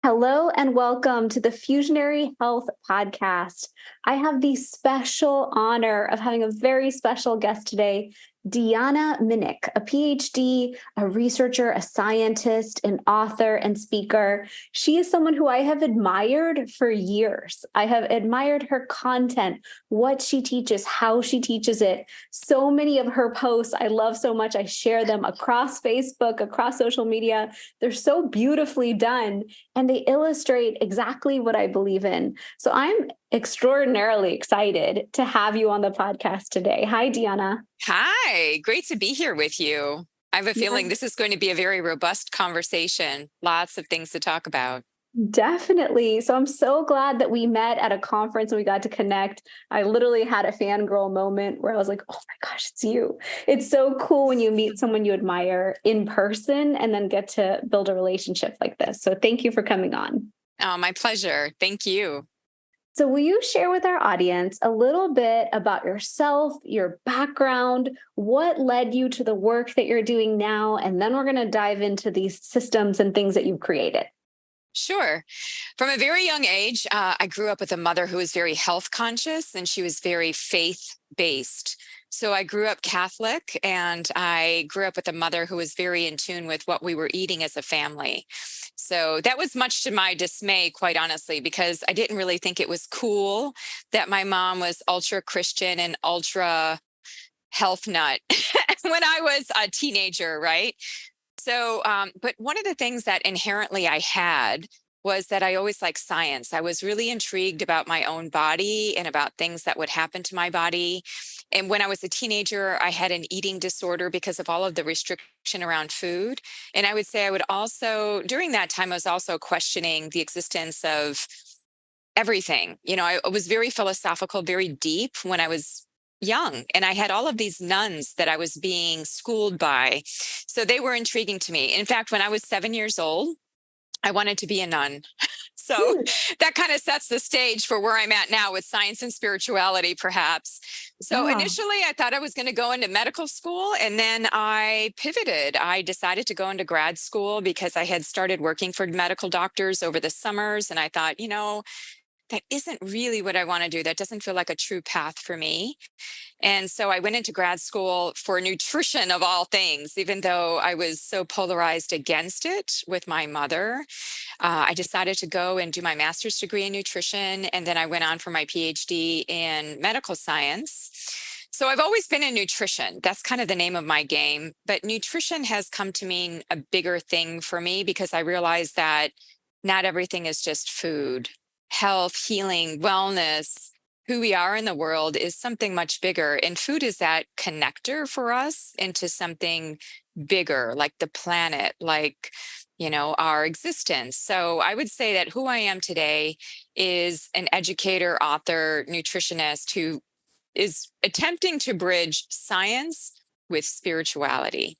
Hello and welcome to the Fusionary Health Podcast. I have the special honor of having a very special guest today, Deanna Minich, a PhD, a researcher, a scientist, an author, and speaker. She is someone who I have admired for years. I have admired her content, what she teaches, how she teaches it. So many of her posts I love so much. I share them across Facebook, across social media. They're so beautifully done and they illustrate exactly what I believe in. So I'm extraordinarily excited to have you on the podcast today. Hi, Deanna. Hi, great to be here with you. I have a Yeah, feeling this is going to be a very robust conversation. Lots of things to talk about. definitely. So I'm so glad that we met at a conference and we got to connect. I literally had a fangirl moment where I was like, oh my gosh, it's you. It's so cool when you meet someone you admire in person and then get to build a relationship like this. So thank you for coming on. Oh, my pleasure. Thank you. So, will you share with our audience a little bit about yourself, your background, what led you to the work that you're doing now? And then we're going to dive into these systems and things that you've created. Sure. From a very young age, I grew up with a mother who was very health conscious and she was very faith based. So I grew up Catholic and I grew up with a mother who was very in tune with what we were eating as a family. So that was much to my dismay, quite honestly, because I didn't really think it was cool that my mom was ultra Christian and ultra health nut when I was a teenager, right? But one of the things that inherently I had was that I always liked science. I was really intrigued about my own body and about things that would happen to my body. And when I was a teenager, I had an eating disorder because of all of the restriction around food. And I would say I would also, during that time, I was also questioning the existence of everything. I was very philosophical, very deep when I was young, and I had all of these nuns that I was being schooled by. So they were intriguing to me. In fact, when I was 7 years old, I wanted to be a nun. So Hmm. that kind of sets the stage for where I'm at now with science and spirituality, perhaps. So Yeah. initially, I thought I was going to go into medical school, and then I pivoted. I decided to go into grad school because I had started working for medical doctors over the summers. And I thought, that isn't really what I want to do. That doesn't feel like a true path for me. And so I went into grad school for nutrition of all things, even though I was so polarized against it with my mother. I decided to go and do my master's degree in nutrition. And then I went on for my PhD in medical science. So I've always been in nutrition. That's kind of the name of my game. But nutrition has come to mean a bigger thing for me because I realized that not everything is just food. Health, healing, wellness, who we are in the world is something much bigger. And food is that connector for us into something bigger, like the planet, like, our existence. So I would say that who I am today is an educator, author, nutritionist who is attempting to bridge science with spirituality.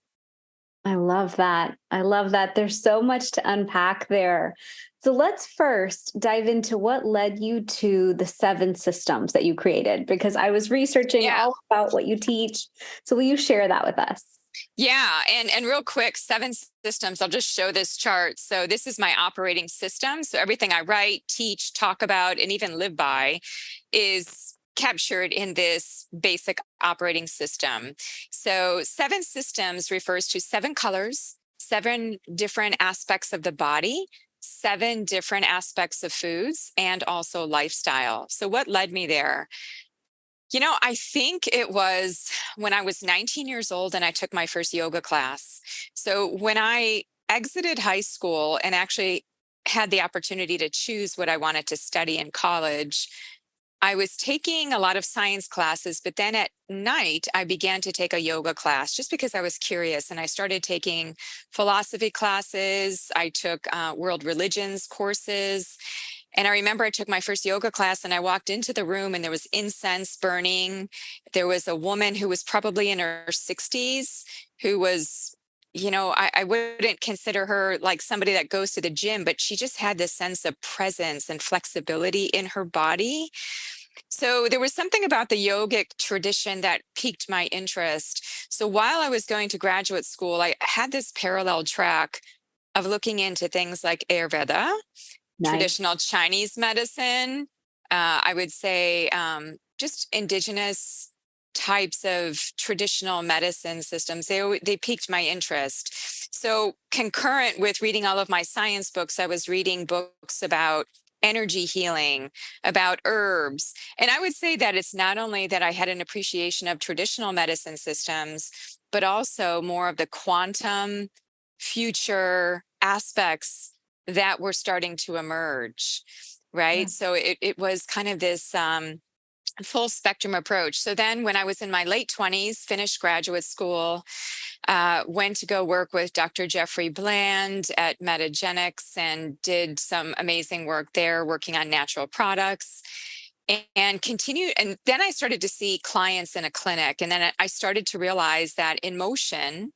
I love that. I love that. There's so much to unpack there. So let's first dive into what led you to the seven systems that you created, because I was researching Yeah. all about what you teach. So will you share that with us? Yeah, and real quick, seven systems. I'll just show this chart. So this is my operating system. So everything I write, teach, talk about, and even live by is captured in this basic operating system. So seven systems refers to seven colors, seven different aspects of the body, seven different aspects of foods, and also lifestyle. So what led me there? I think it was when I was 19 years old and I took my first yoga class. So when I exited high school and actually had the opportunity to choose what I wanted to study in college, I was taking a lot of science classes, but then at night I began to take a yoga class just because I was curious. And I started taking philosophy classes. I took world religions courses. And I remember I took my first yoga class and I walked into the room and there was incense burning. There was a woman who was probably in her 60s who was, I wouldn't consider her like somebody that goes to the gym, but she just had this sense of presence and flexibility in her body. So there was something about the yogic tradition that piqued my interest. So while I was going to graduate school, I had this parallel track of looking into things like Ayurveda Nice. traditional Chinese medicine. I would say just indigenous types of traditional medicine systems. They piqued my interest. So concurrent with reading all of my science books, I was reading books about energy healing, about herbs. And I would say that it's not only that I had an appreciation of traditional medicine systems, but also more of the quantum future aspects that were starting to emerge, Yeah. right? So it was kind of this full spectrum approach. So then when I was in my late 20s, finished graduate school, went to go work with Dr. Jeffrey Bland at Metagenics and did some amazing work there, working on natural products and continued. And then I started to see clients in a clinic. And then I started to realize that in motion,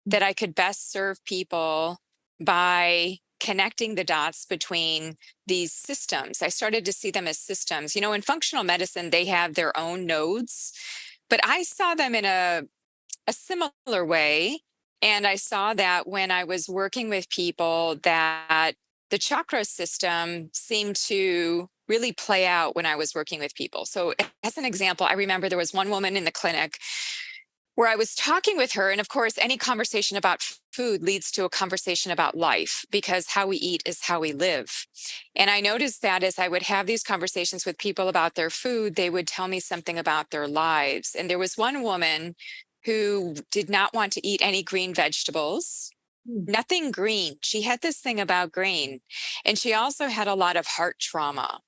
that I could best serve people by connecting the dots between these systems. I started to see them as systems. You know, in functional medicine, they have their own nodes, but I saw them in a similar way. And I saw that when I was working with people, that the chakra system seemed to really play out when I was working with people. So, as an example, I remember there was one woman in the clinic where I was talking with her. And of course, any conversation about food leads to a conversation about life, because how we eat is how we live. And I noticed that as I would have these conversations with people about their food, they would tell me something about their lives. And there was one woman who did not want to eat any green vegetables, Mm. nothing green. She had this thing about green. And she also had a lot of heart trauma.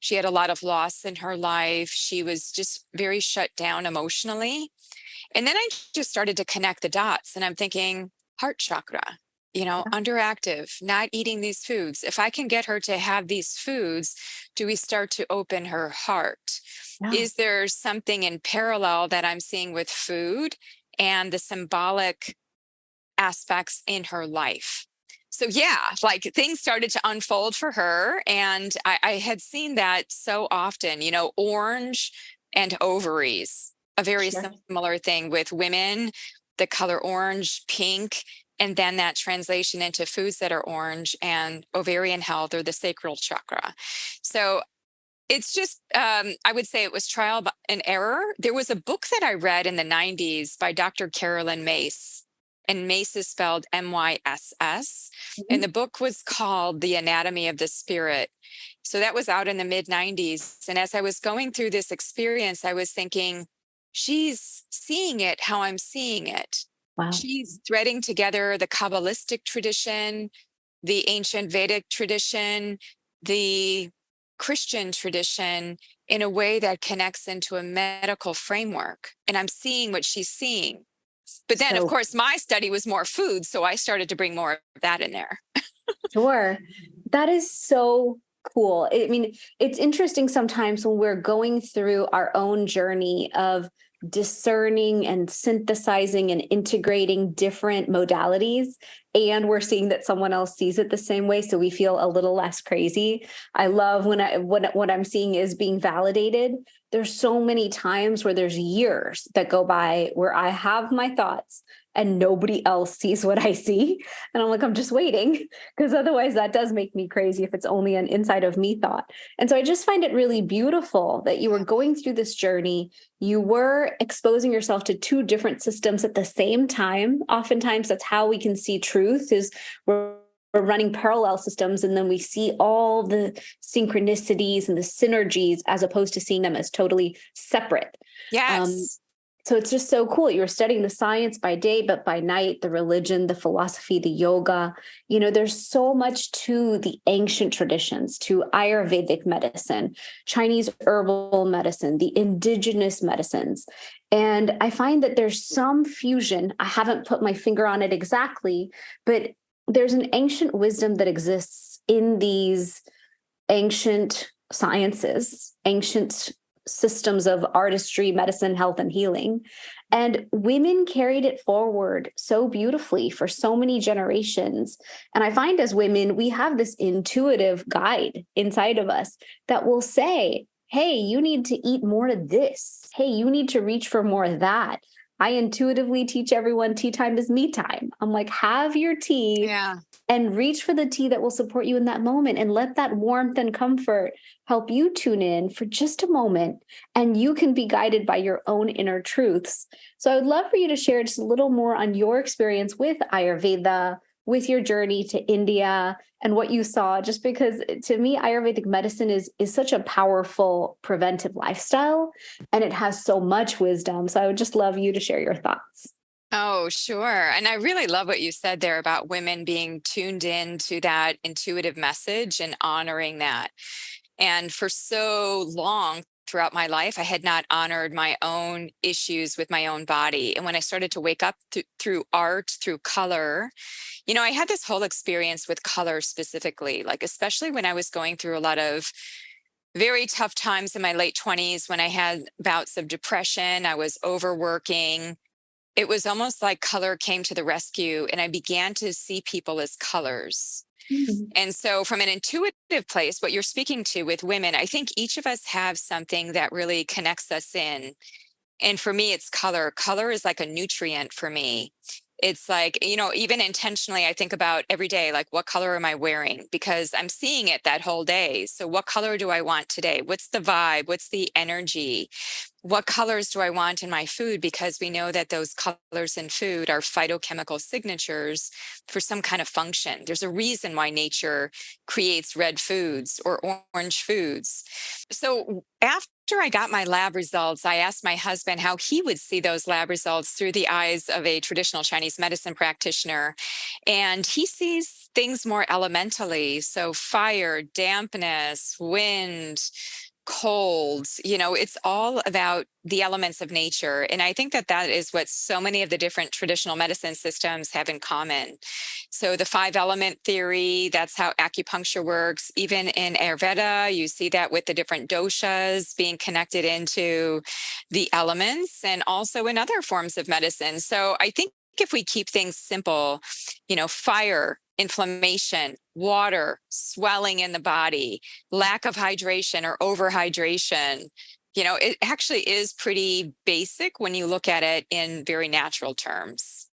She had a lot of loss in her life. She was just very shut down emotionally. And then I just started to connect the dots, and I'm thinking, heart chakra, you know, underactive, not eating these foods. If I can get her to have these foods, do we start to open her heart? Yeah. Is there something in parallel that I'm seeing with food and the symbolic aspects in her life? So yeah, like things started to unfold for her. And I had seen that so often, you know, orange and ovaries, a very Sure. similar thing with women, the color orange, pink, and then that translation into foods that are orange and ovarian health or the sacral chakra. So it's just, I would say it was trial and error. There was a book that I read in the 90s by Dr. Carolyn Mace, and Mace is spelled Myss. And the Mhm. book was called The Anatomy of the Spirit. So that was out in the mid 90s. And as I was going through this experience, I was thinking, she's seeing it how I'm seeing it. Wow. She's threading together the Kabbalistic tradition, the ancient Vedic tradition, the Christian tradition in a way that connects into a medical framework. And I'm seeing what she's seeing. But then, of So course, my study was more food. So I started to bring more of that in there. sure. That is so cool. I mean, it's interesting sometimes when we're going through our own journey of discerning and synthesizing and integrating different modalities, and we're seeing that someone else sees it the same way, so we feel a little less crazy. I love when what I'm seeing is being validated. There's so many times where there's years that go by where I have my thoughts and nobody else sees what I see. And I'm like, I'm just waiting, because otherwise that does make me crazy if it's only an inside of me thought. And so I just find it really beautiful that you were going through this journey. You were exposing yourself to two different systems at the same time. Oftentimes that's how we can see truth, is we're running parallel systems, and then we see all the synchronicities and the synergies as opposed to seeing them as totally separate. Um, Yes. so it's just so cool. You were studying the science by day, but by night, the religion, the philosophy, the yoga. You know, there's so much to the ancient traditions, to Ayurvedic medicine, Chinese herbal medicine, the indigenous medicines. And I find that there's some fusion. I haven't put my finger on it exactly, but there's an ancient wisdom that exists in these ancient sciences, ancient systems of artistry, medicine, health, and healing. And women carried it forward so beautifully for so many generations. And I find as women, we have this intuitive guide inside of us that will say, hey, you need to eat more of this. Hey, you need to reach for more of that. I intuitively teach everyone tea time is me time. I'm like, have your tea Yeah. and reach for the tea that will support you in that moment and let that warmth and comfort help you tune in for just a moment, and you can be guided by your own inner truths. So I would love for you to share just a little more on your experience with Ayurveda, with your journey to India and what you saw, just because to me Ayurvedic medicine is such a powerful preventive lifestyle, and it has so much wisdom. So I would just love you to share your thoughts. Oh, sure. And I really love what you said there about women being tuned in to that intuitive message and honoring that. And for so long throughout my life, I had not honored my own issues with my own body. And when I started to wake up through art, through color, I had this whole experience with color specifically, like, especially when I was going through a lot of very tough times in my late 20s when I had bouts of depression, I was overworking. It was almost like color came to the rescue, and I began to see people as colors. Mhm. And so, from an intuitive place, what you're speaking to with women, I think each of us have something that really connects us in. And for me, it's color. Color is like a nutrient for me. It's like, even intentionally, I think about every day, like, what color am I wearing? Because I'm seeing it that whole day. So, what color do I want today? What's the vibe? What's the energy? What colors do I want in my food? Because we know that those colors in food are phytochemical signatures for some kind of function. There's a reason why nature creates red foods or orange foods. So after I got my lab results, I asked my husband how he would see those lab results through the eyes of a traditional Chinese medicine practitioner. And he sees things more elementally. So fire, dampness, wind, cold, it's all about the elements of nature. And I think that that is what so many of the different traditional medicine systems have in common. So the five element theory, that's how acupuncture works. Even in Ayurveda, you see that with the different doshas being connected into the elements, and also in other forms of medicine. So I think if we keep things simple, fire, inflammation, water, swelling in the body, lack of hydration or overhydration, it actually is pretty basic when you look at it in very natural terms.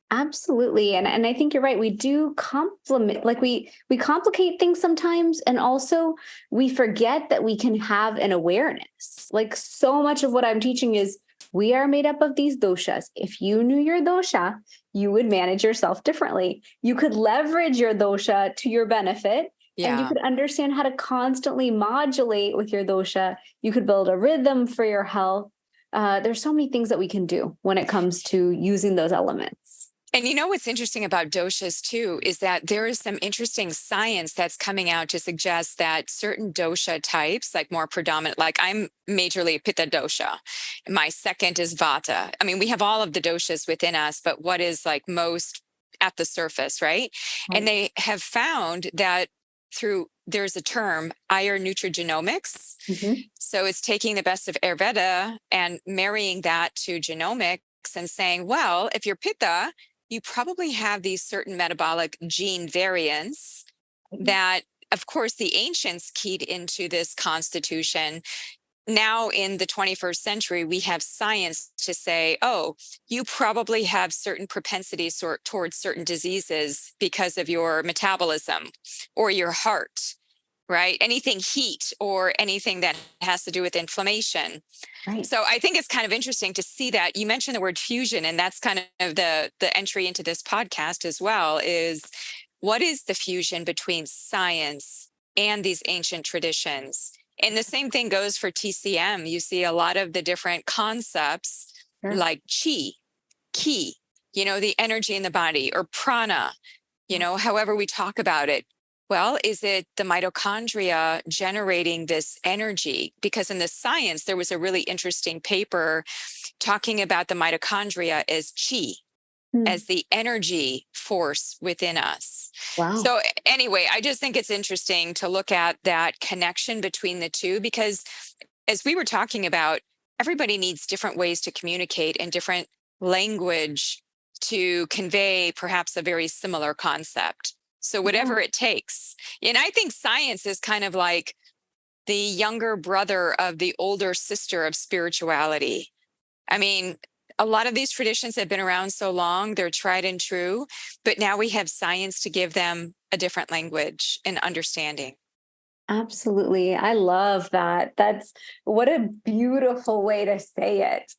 Absolutely. And I think you're right. We do complement, like we complicate things sometimes, and also we forget that we can have an awareness. Like so much of what I'm teaching is we are made up of these doshas. If you knew your dosha, you would manage yourself differently. You could leverage your dosha to your benefit, and you Yeah. could understand how to constantly modulate with your dosha. You could build a rhythm for your health. There's so many things that we can do when it comes to using those elements. And what's interesting about doshas too is that there is some interesting science that's coming out to suggest that certain dosha types, like more predominant, like I'm majorly pitta dosha. My second is vata. I mean, we have all of the doshas within us, but what is like most at the surface, right? And Right. they have found that there's a term, iron nutrigenomics. Mhm. So it's taking the best of Ayurveda and marrying that to genomics and saying, well, if you're pitta, you probably have these certain metabolic gene variants that, of course, the ancients keyed into this constitution. Now in the 21st century, we have science to say, oh, you probably have certain propensities towards certain diseases because of your metabolism or your heart, right? Anything heat or anything that has to do with inflammation. Right. So I think it's kind of interesting to see that you mentioned the word fusion, and that's kind of the entry into this podcast as well, is what is the fusion between science and these ancient traditions? And the same thing goes for TCM. You see a lot of the different concepts Sure. like chi, ki, the energy in the body, or prana, however we talk about it. Well, is it the mitochondria generating this energy? Because in the science, there was a really interesting paper talking about the mitochondria as chi, Hmm. as the energy force within us. Wow. So, anyway, I just think it's interesting to look at that connection between the two, because as we were talking about, everybody needs different ways to communicate and different language to convey perhaps a very similar concept. So, Yeah. whatever it takes. And I think science is kind of like the younger brother of the older sister of spirituality. I mean, a lot of these traditions have been around so long, they're tried and true, but now we have science to give them a different language and understanding. Absolutely. I love that. That's what a beautiful way to say it.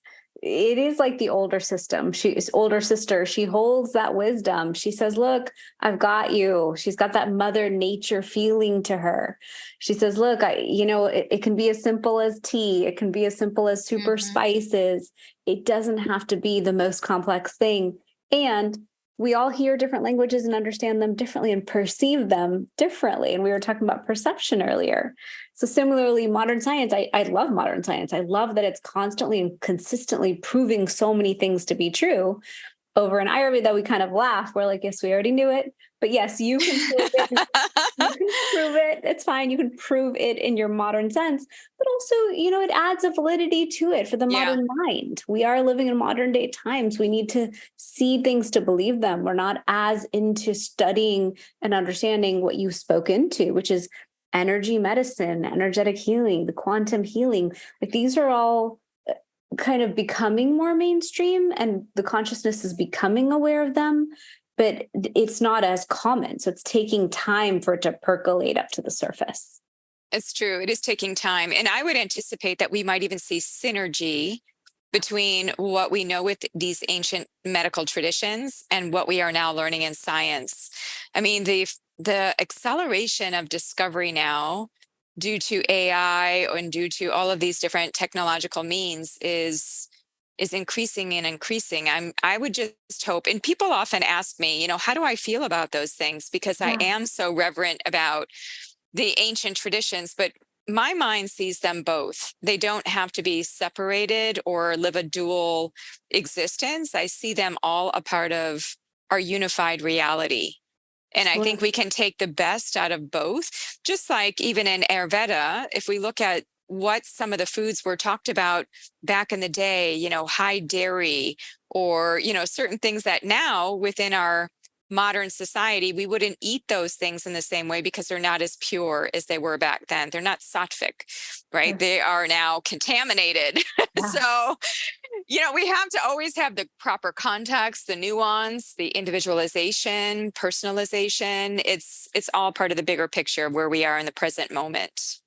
It is like the older system. She's older sister. She holds that wisdom. She says, "Look, I've got you." She's got that mother nature feeling to her. She says, "Look, it can be as simple as tea. It can be as simple as super Mhm. spices. It doesn't have to be the most complex thing." And we all hear different languages and understand them differently and perceive them differently. And we were talking about perception earlier. So, similarly, modern science, I love modern science. I love that it's constantly and consistently proving so many things to be true. Over in Ayurveda, we kind of laugh. We're like, yes, we already knew it. But yes, you can prove it. You can prove it. It's fine. You can prove it in your modern sense, but also, it adds a validity to it for the Yeah. modern mind. We are living in modern day times. We need to see things to believe them. We're not as into studying and understanding what you spoke into, which is energy medicine, energetic healing, the quantum healing. Like these are all kind of becoming more mainstream and the consciousness is becoming aware of them, but it's not as common. So it's taking time for it to percolate up to the surface. It's true. It is taking time. And I would anticipate that we might even see synergy between what we know with these ancient medical traditions and what we are now learning in science. I mean, the acceleration of discovery now due to AI and due to all of these different technological means is increasing and increasing. I would just hope, and people often ask me, how do I feel about those things? Because I Yeah. am so reverent about the ancient traditions, but my mind sees them both. They don't have to be separated or live a dual existence. I see them all a part of our unified reality. And I think Sure. we can take the best out of both. Just like even in Ayurveda, if we look at what some of the foods were talked about back in the day, high dairy or, certain things that now within our modern society, we wouldn't eat those things in the same way because they're not as pure as they were back then. They're not sattvic, right? Sure. They are now contaminated. Yeah. So, we have to always have the proper context, the nuance, the individualization, personalization. It's all part of the bigger picture of where we are in the present moment.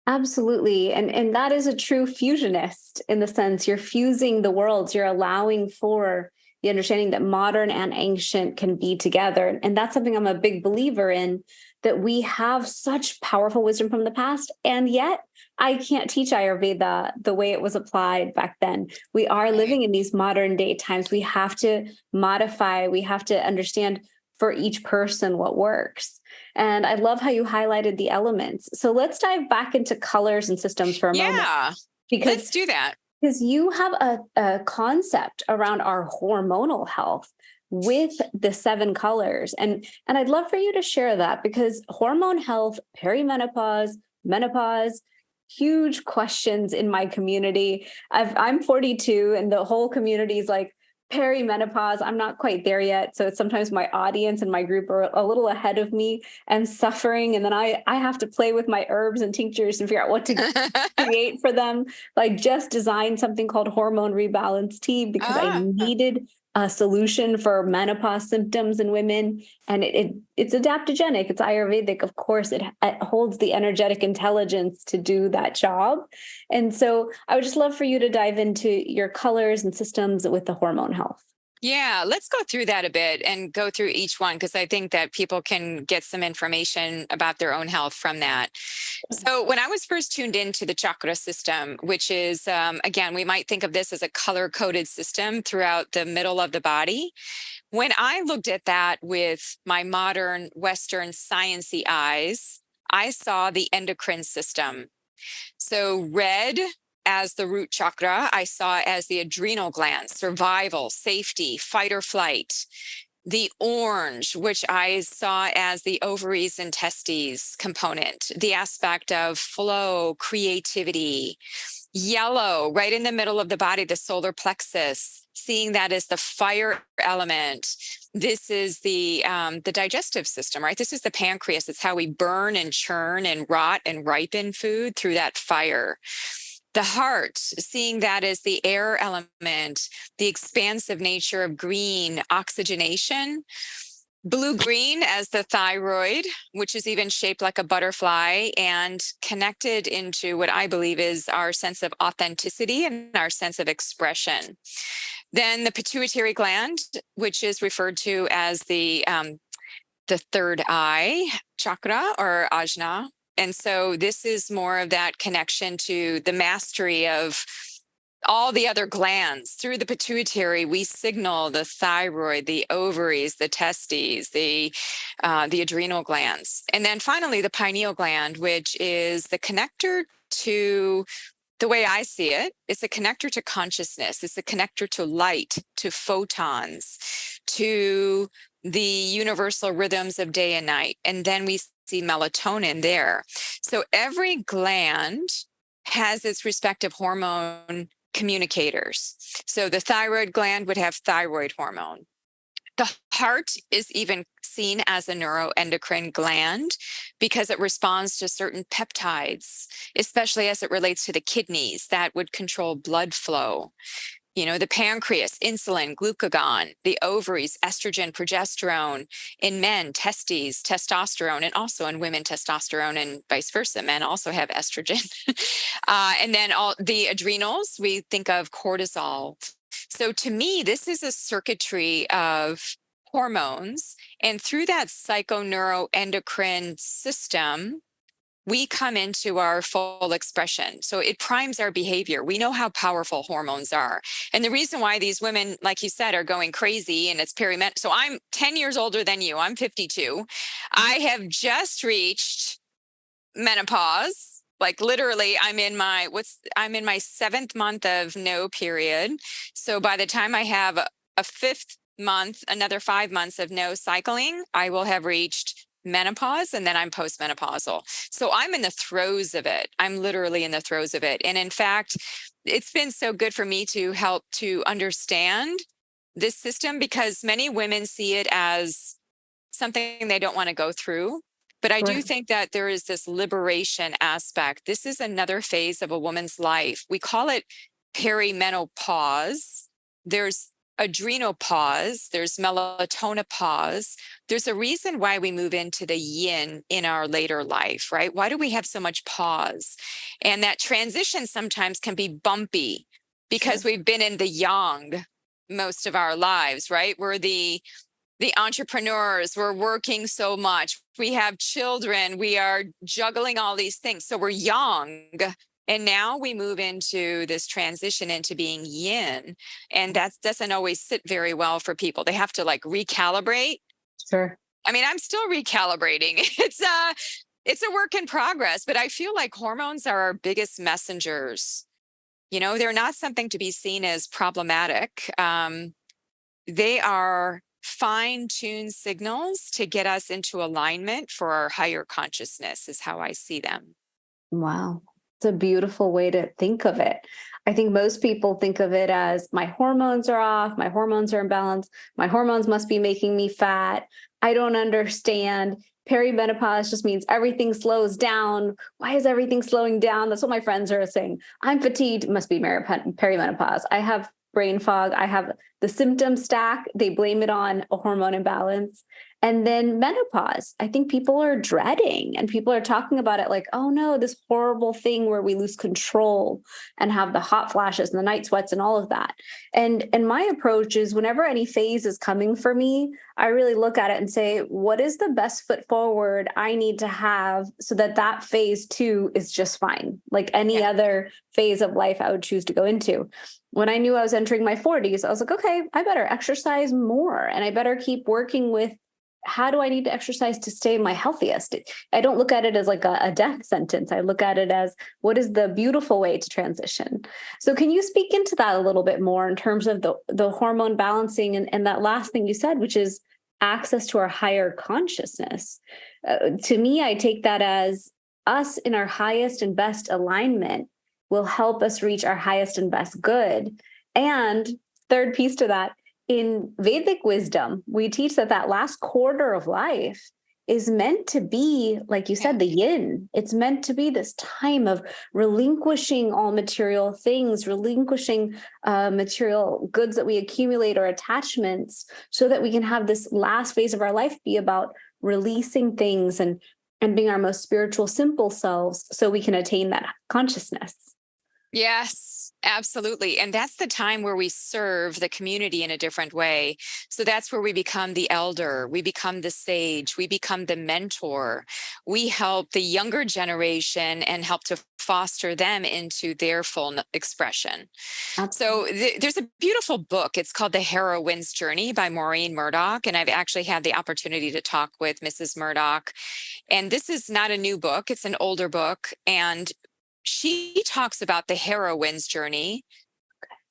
Absolutely. And that is a true fusionist in the sense you're fusing the worlds, you're allowing for the understanding that modern and ancient can be together. And that's something I'm a big believer in, that we have such powerful wisdom from the past. And yet I can't teach Ayurveda the way it was applied back then. We are Right. living in these modern day times. We have to modify, we have to understand for each person what works. And I love how you highlighted the elements. So let's dive back into colors and systems for a moment, Yeah, because let's do that. you have a concept around our hormonal health with the seven colors. And I'd love for you to share that, because hormone health, perimenopause, menopause, huge questions in my community. I'm 42 and the whole community is like, perimenopause, I'm not quite there yet. So sometimes my audience and my group are a little ahead of me and suffering. And then I have to play with my herbs and tinctures and figure out what to create for them. I just designed something called Hormone Rebalance Tea because I Ah, needed a solution for menopause symptoms in women. And it's adaptogenic, it's Ayurvedic. Of course, it holds the energetic intelligence to do that job. And so I would just love for you to dive into your colors and systems with the hormone health. yeah, let's go through that a bit and go through each one because I think that people can get some information about their own health from that. So, when I was first tuned into the chakra system, which is, again, we might think of this as a color coded system throughout the middle of the body. When I looked at that with my modern Western sciency eyes, I saw the endocrine system. So, red as the root chakra, I saw as the adrenal glands, survival, safety, fight or flight. The orange, which I saw as the ovaries and testes component, the aspect of flow, creativity. Yellow, right in the middle of the body, the solar plexus, seeing that as the fire element. This is the digestive system, right? This is the pancreas. It's how we burn and churn and rot and ripen food through that fire. The heart, seeing that as the air element, the expansive nature of green, oxygenation. Blue-green as the thyroid, which is even shaped like a butterfly and connected into what I believe is our sense of authenticity and our sense of expression. Then the pituitary gland, which is referred to as the third eye chakra or ajna. And so this is more of that connection to the mastery of all the other glands. Through the pituitary, we signal the thyroid, the ovaries, the testes, the adrenal glands. And then finally, the pineal gland, which is the connector to, the way I see it, it's a connector to consciousness. It's a connector to light, to photons, to the universal rhythms of day and night. And then we see melatonin there. So every gland has its respective hormone communicators. So the thyroid gland would have thyroid hormone. The heart is even seen as a neuroendocrine gland because it responds to certain peptides, especially as it relates to the kidneys that would control blood flow. The pancreas, insulin, glucagon, the ovaries, estrogen, progesterone, in men, testes, testosterone, and also in women, testosterone, and vice versa. Men also have estrogen. And then all the adrenals, we think of cortisol. So to me, this is a circuitry of hormones. And through that psychoneuroendocrine system, we come into our full expression. So it primes our behavior. We know how powerful hormones are. And the reason why these women, like you said, are going crazy and it's perimenopause. So I'm 10 years older than you. I'm 52. I have just reached menopause. Like literally I'm in my 7th month of no period. So by the time I have a 5th month, another 5 months of no cycling, I will have reached menopause, and then I'm postmenopausal. So I'm in the throes of it. I'm literally in the throes of it. And in fact, it's been so good for me to help to understand this system because many women see it as something they don't want to go through. But I do think that there is this liberation aspect. This is another phase of a woman's life. We call it perimenopause. There's adrenopause, there's melatonopause. There's a reason why we move into the yin in our later life, right? Why do we have so much pause? And that transition sometimes can be bumpy because we've been in the yang most of our lives, right? We're the entrepreneurs, we're working so much. We have children, we are juggling all these things. So we're yang. And now we move into this transition into being yin. And that doesn't always sit very well for people. They have to like recalibrate. Sure. I mean, I'm still recalibrating. It's a work in progress, but I feel like hormones are our biggest messengers. They're not something to be seen as problematic. They are fine-tuned signals to get us into alignment for our higher consciousness is how I see them. Wow. It's a beautiful way to think of it. I think most people think of it as my hormones are off, my hormones are imbalanced, my hormones must be making me fat. I don't understand. Perimenopause just means everything slows down. Why is everything slowing down? That's what my friends are saying. I'm fatigued, must be perimenopause. I have brain fog. I have the symptom stack. They blame it on a hormone imbalance. And then menopause, I think people are dreading and people are talking about it like, oh no, this horrible thing where we lose control and have the hot flashes and the night sweats and all of that. And my approach is whenever any phase is coming for me, I really look at it and say, what is the best foot forward I need to have so that phase 2 is just fine, like any other phase of life I would choose to go into. When I knew I was entering my 40s, I was like, okay, I better exercise more and I better keep working with how do I need to exercise to stay my healthiest? I don't look at it as like a death sentence. I look at it as what is the beautiful way to transition. So can you speak into that a little bit more in terms of the hormone balancing and that last thing you said, which is access to our higher consciousness? To me, I take that as us in our highest and best alignment will help us reach our highest and best good. And third piece to that, in Vedic wisdom, we teach that last quarter of life is meant to be, like you Yeah. said, the yin. It's meant to be this time of relinquishing all material things, relinquishing material goods that we accumulate or attachments, so that we can have this last phase of our life be about releasing things and being our most spiritual, simple selves, so we can attain that consciousness. Yes, absolutely. And that's the time where we serve the community in a different way. So that's where we become the elder, we become the sage, we become the mentor. We help the younger generation and help to foster them into their full expression. So Absolutely. there's a beautiful book. It's called The Heroine's Journey by Maureen Murdoch. And I've actually had the opportunity to talk with Mrs. Murdoch. And this is not a new book, it's an older book. And she talks about the heroine's journey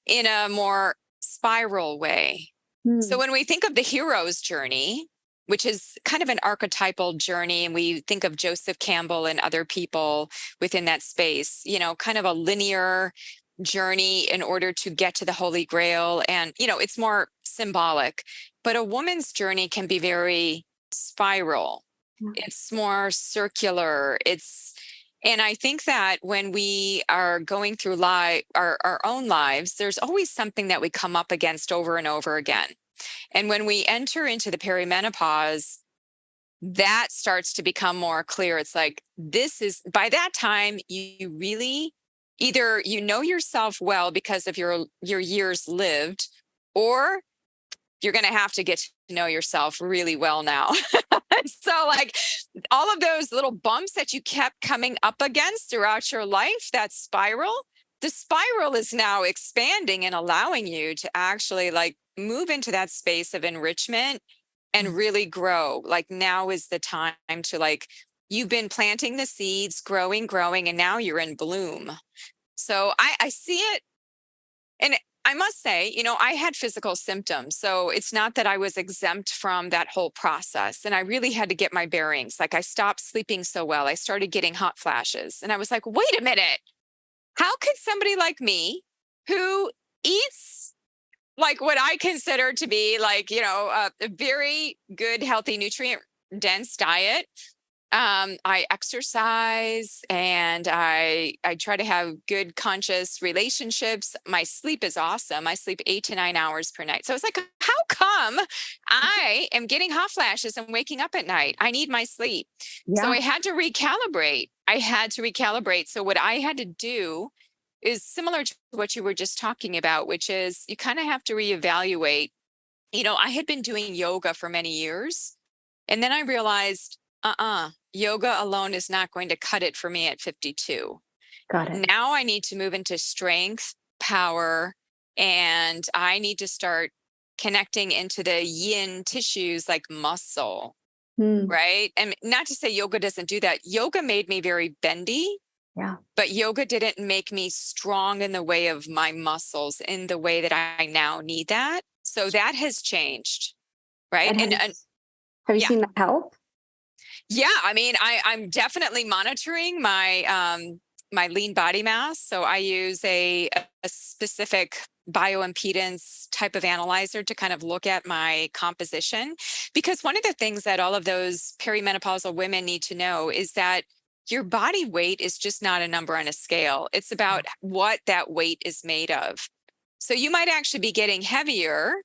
in a more spiral way. So Hmm. when we think of the hero's journey, which is kind of an archetypal journey, and we think of Joseph Campbell and other people within that space, kind of a linear journey in order to get to the Holy Grail. And, it's more symbolic. But a woman's journey can be very spiral. Yeah. It's more circular. And I think that when we are going through our own lives, there's always something that we come up against over and over again. And when we enter into the perimenopause, that starts to become more clear. It's like, by that time, you really either yourself well because of your years lived, or you're going to have to get to know yourself really well now. So, like, all of those little bumps that you kept coming up against throughout your life, that spiral, the spiral is now expanding and allowing you to actually like move into that space of enrichment and really grow. Like, now is the time to, like, you've been planting the seeds, growing, and now you're in bloom. So I see it. And I must say, I had physical symptoms. So it's not that I was exempt from that whole process. And I really had to get my bearings. Like, I stopped sleeping so well. I started getting hot flashes. And I was like, wait a minute. How could somebody like me, who eats like what I consider to be like, a very good, healthy, nutrient dense diet, I exercise and I try to have good conscious relationships. My sleep is awesome. I sleep 8 to 9 hours per night. So it's like, how come I am getting hot flashes and waking up at night? I need my sleep. So Yeah. I had to recalibrate. So what I had to do is similar to what you were just talking about, which is you kind of have to reevaluate. I had been doing yoga for many years, and then I realized, yoga alone is not going to cut it for me at 52. Got it. Now I need to move into strength, power, and I need to start connecting into the yin tissues like muscle, Hmm. right? And not to say yoga doesn't do that. Yoga made me very bendy, Yeah. but yoga didn't make me strong in the way of my muscles in the way that I now need that. So that has changed, right? And have you Yeah. seen that help? Yeah, I mean, I'm definitely monitoring my lean body mass. So I use a specific bioimpedance type of analyzer to kind of look at my composition. Because one of the things that all of those perimenopausal women need to know is that your body weight is just not a number on a scale. It's about what that weight is made of. So you might actually be getting heavier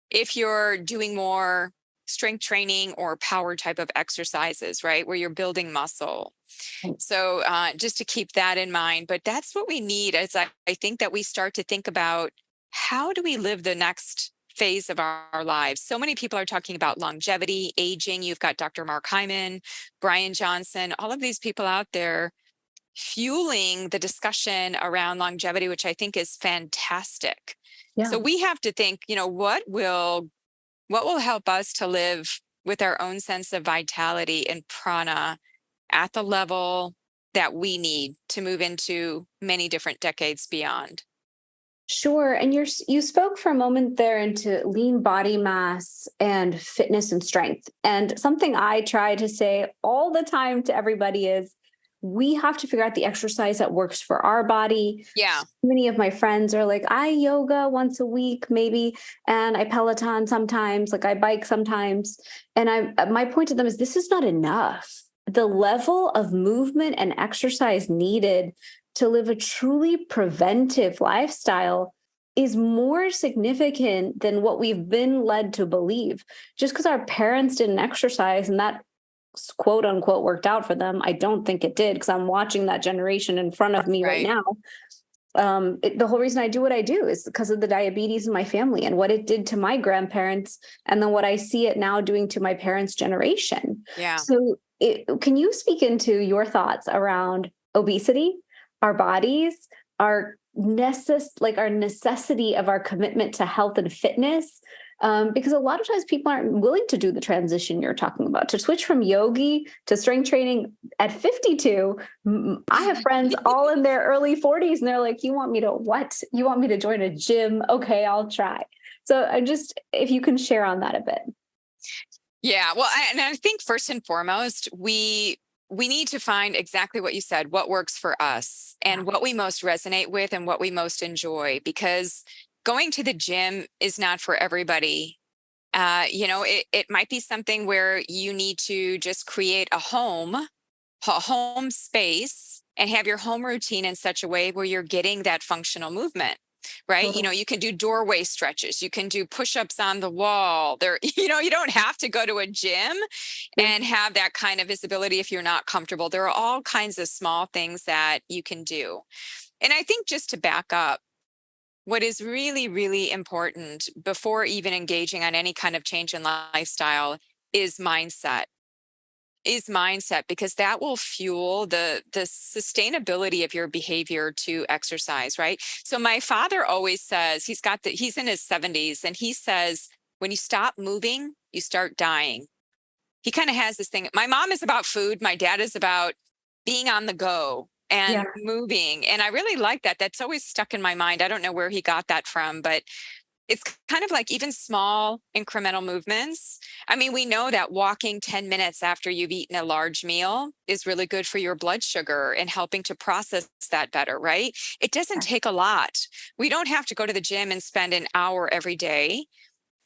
if you're doing more strength training or power type of exercises, right? Where you're building muscle. Right. So just to keep that in mind, but that's what we need. I think that we start to think about, how do we live the next phase of our lives? So many people are talking about longevity, aging. You've got Dr. Mark Hyman, Brian Johnson, all of these people out there fueling the discussion around longevity, which I think is fantastic. Yeah. So we have to think, what will help us to live with our own sense of vitality and prana at the level that we need to move into many different decades beyond. Sure. And you spoke for a moment there into lean body mass and fitness and strength. And something I try to say all the time to everybody is, we have to figure out the exercise that works for our body. Yeah. So many of my friends are like, I yoga once a week, maybe, and I Peloton sometimes, like I bike sometimes. And my point to them is this is not enough. The level of movement and exercise needed to live a truly preventive lifestyle is more significant than what we've been led to believe. Just because our parents didn't exercise and that quote unquote worked out for them, I don't think it did because I'm watching that generation in front of me right Right. now. The whole reason I do what I do is because of the diabetes in my family and what it did to my grandparents, and then what I see it now doing to my parents' generation. Yeah. So, can you speak into your thoughts around obesity, our bodies, our necessity of our commitment to health and fitness? Because a lot of times people aren't willing to do the transition you're talking about to switch from yogi to strength training at 52. I have friends all in their early 40s and they're like, you want me to what? You want me to join a gym? Okay, I'll try. So I just, if you can share on that a bit. Yeah. Well, and I think first and foremost, we need to find exactly what you said, what works for us Yeah. and what we most resonate with and what we most enjoy, because going to the gym is not for everybody. It might be something where you need to just create a home space and have your home routine in such a way where you're getting that functional movement. Right. Totally. You can do doorway stretches. You can do push-ups on the wall there. You don't have to go to a gym and have that kind of visibility if you're not comfortable. There are all kinds of small things that you can do. And I think just to back up, what is really, really important before even engaging on any kind of change in lifestyle is mindset because that will fuel the sustainability of your behavior to exercise, right? So my father always says, he's in his 70s and he says, when you stop moving, you start dying. He kind of has this thing. My mom is about food, my dad is about being on the go Yeah. and moving, and I really like that. That's always stuck in my mind. I don't know where he got that from, but it's kind of like even small incremental movements. I mean, we know that walking 10 minutes after you've eaten a large meal is really good for your blood sugar and helping to process that better, right? It doesn't take a lot. We don't have to go to the gym and spend an hour every day.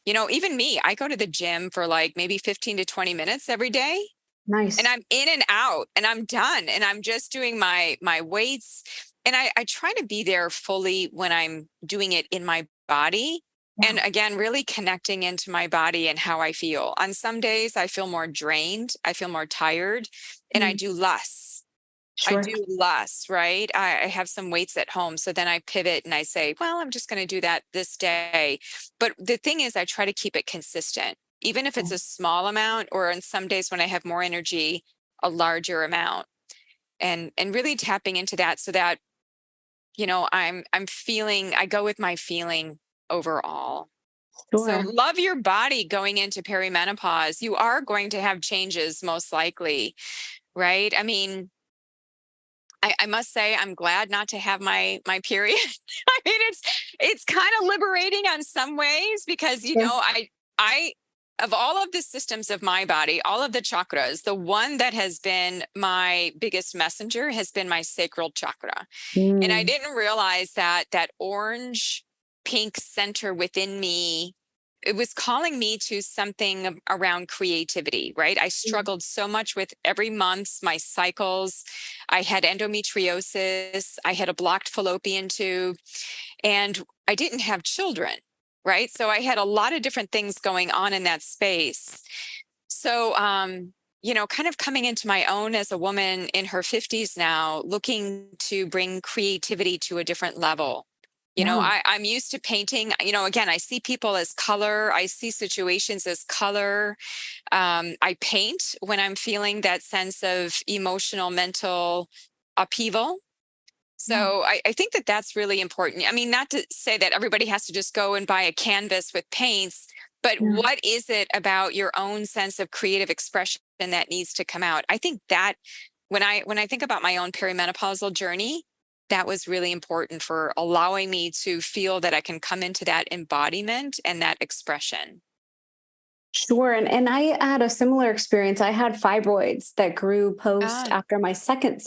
Even me, I go to the gym for like maybe 15 to 20 minutes every day, and Nice. I'm in and out and I'm done and I'm just doing my weights. And I try to be there fully when I'm doing it in my body. Yeah. And again, really connecting into my body and how I feel. On some days, I feel more drained, I feel more tired, and I Mm, do less. I sure. do less, right? I have some weights at home. So then I pivot and I say, well, I'm just going to do that this day. But the thing is, I try to keep it consistent, even if it's Okay. a small amount, or on some days when I have more energy, a larger amount. And really tapping into that so that, I'm feeling, I go with my feeling overall. So Sure. love your body going into perimenopause. You are going to have changes most likely, right? I mean, I must say I'm glad not to have my period. I mean, it's kind of liberating on some ways because Yeah. I of all of the systems of my body, all of the chakras, the one that has been my biggest messenger has been my sacral chakra. And I Mm, didn't realize that orange pink center within me, it was calling me to something around creativity, right? I mm, struggled so much with every month, my cycles. I had endometriosis, I had a blocked fallopian tube, and I didn't have children, right? So I had a lot of different things going on in that space. So, kind of coming into my own as a woman in her 50s now, looking to bring creativity to a different level. yeah. I'm used to painting. Again, I see people as color, I see situations as color. I paint when I'm feeling that sense of emotional, mental upheaval. Yeah. So I think that that's really important. I mean, not to say that everybody has to just go and buy a canvas with paints, but Yeah. what is it about your own sense of creative expression that needs to come out? I think that when I think about my own perimenopausal journey, that was really important for allowing me to feel that I can come into that embodiment and that expression. Sure. And I had a similar experience. I had fibroids that grew post Ah, after my second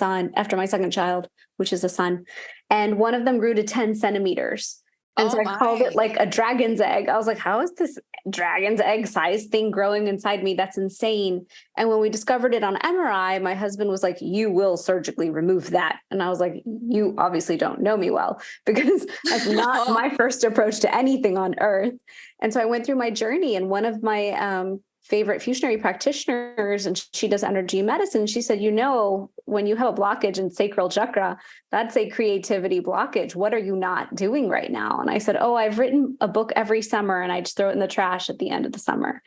child, which is a son. And one of them grew to 10 centimeters. And so oh I called it my. like a dragon's egg. I was like, how is this dragon's egg size thing growing inside me? That's insane. And when we discovered it on MRI, my husband was like, you will surgically remove that. And I was like, you obviously don't know me well, because that's not my first approach to anything on earth. And so I went through my journey, and one of my favorite fusionary practitioners, and she does energy medicine, she said, when you have a blockage in sacral chakra, that's a creativity blockage. What are you not doing right now? And I said, oh, I've written a book every summer and I just throw it in the trash at the end of the summer.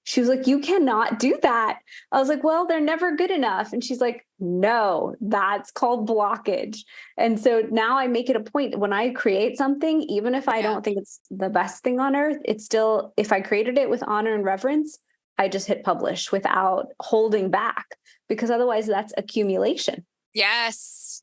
She was like, you cannot do that. I was like, well, they're never good enough. And she's like, no, that's called blockage. And so now I make it a point when I create something, even if I Yeah. don't think it's the best thing on earth, it's still, if I created it with honor and reverence, I just hit publish without holding back, because otherwise that's accumulation. Yes.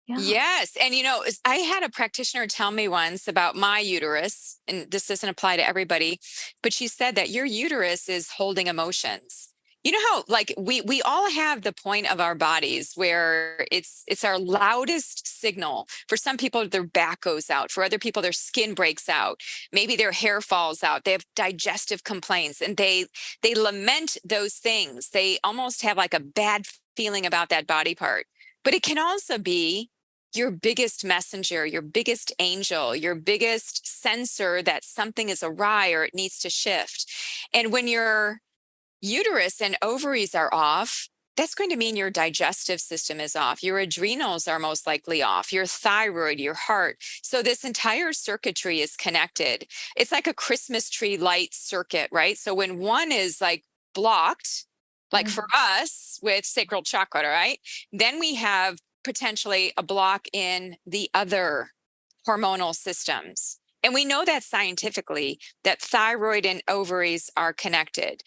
Yeah. Yes. And I had a practitioner tell me once about my uterus, and this doesn't apply to everybody, but she said that your uterus is holding emotions. You know how like we all have the point of our bodies where it's our loudest signal. For some people, their back goes out. For other people, their skin breaks out. Maybe their hair falls out. They have digestive complaints, and they lament those things. They almost have like a bad feeling about that body part. But it can also be your biggest messenger, your biggest angel, your biggest sensor that something is awry or it needs to shift. And when your uterus and ovaries are off, that's going to mean your digestive system is off. Your adrenals are most likely off, your thyroid, your heart. So this entire circuitry is connected. It's like a Christmas tree light circuit, right? So when one is like blocked, like for us with sacral chakra, right? Then we have potentially a block in the other hormonal systems. And we know that scientifically that thyroid and ovaries are connected.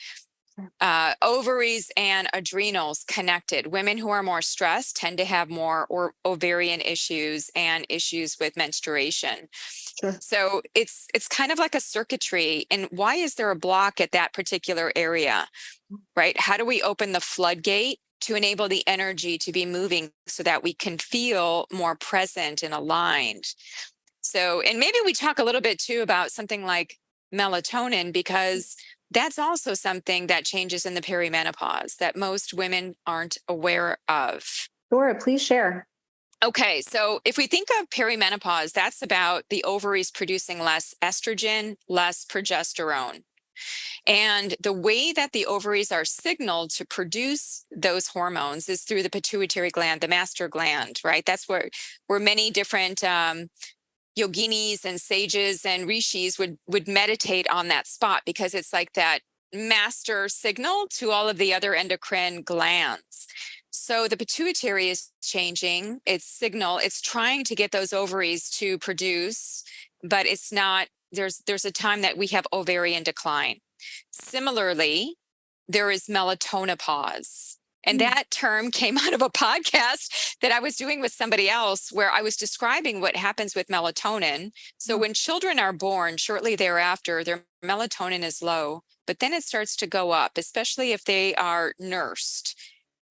Ovaries and adrenals connected. Women who are more stressed tend to have more ovarian issues and issues with menstruation. Sure. So it's kind of like a circuitry. And why is there a block at that particular area? Right? How do we open the floodgate to enable the energy to be moving so that we can feel more present and aligned? So, and maybe we talk a little bit too about something like melatonin, because that's also something that changes in the perimenopause that most women aren't aware of. Sure. Please share. Okay, so if we think of perimenopause, that's about the ovaries producing less estrogen, less progesterone. And the way that the ovaries are signaled to produce those hormones is through the pituitary gland, the master gland, right? That's where many different yoginis and sages and rishis would meditate on that spot, because it's like that master signal to all of the other endocrine glands. So the pituitary is changing its signal. It's trying to get those ovaries to produce, but it's not. There's a time that we have ovarian decline. Similarly, there is melatonopause. And that term came out of a podcast that I was doing with somebody else, where I was describing what happens with melatonin. So when children are born, shortly thereafter, their melatonin is low, but then it starts to go up, especially if they are nursed,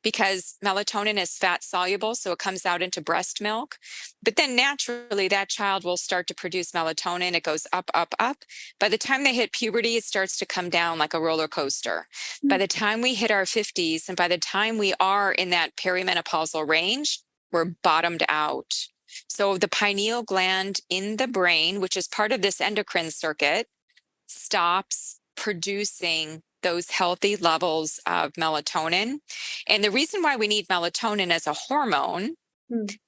because melatonin is fat soluble, so it comes out into breast milk. But then naturally, that child will start to produce melatonin. It goes up, up, up. By the time they hit puberty, it starts to come down like a roller coaster. By the time we hit our 50s, and by the time we are in that perimenopausal range, we're bottomed out. So the pineal gland in the brain, which is part of this endocrine circuit, stops producing those healthy levels of melatonin. And the reason why we need melatonin as a hormone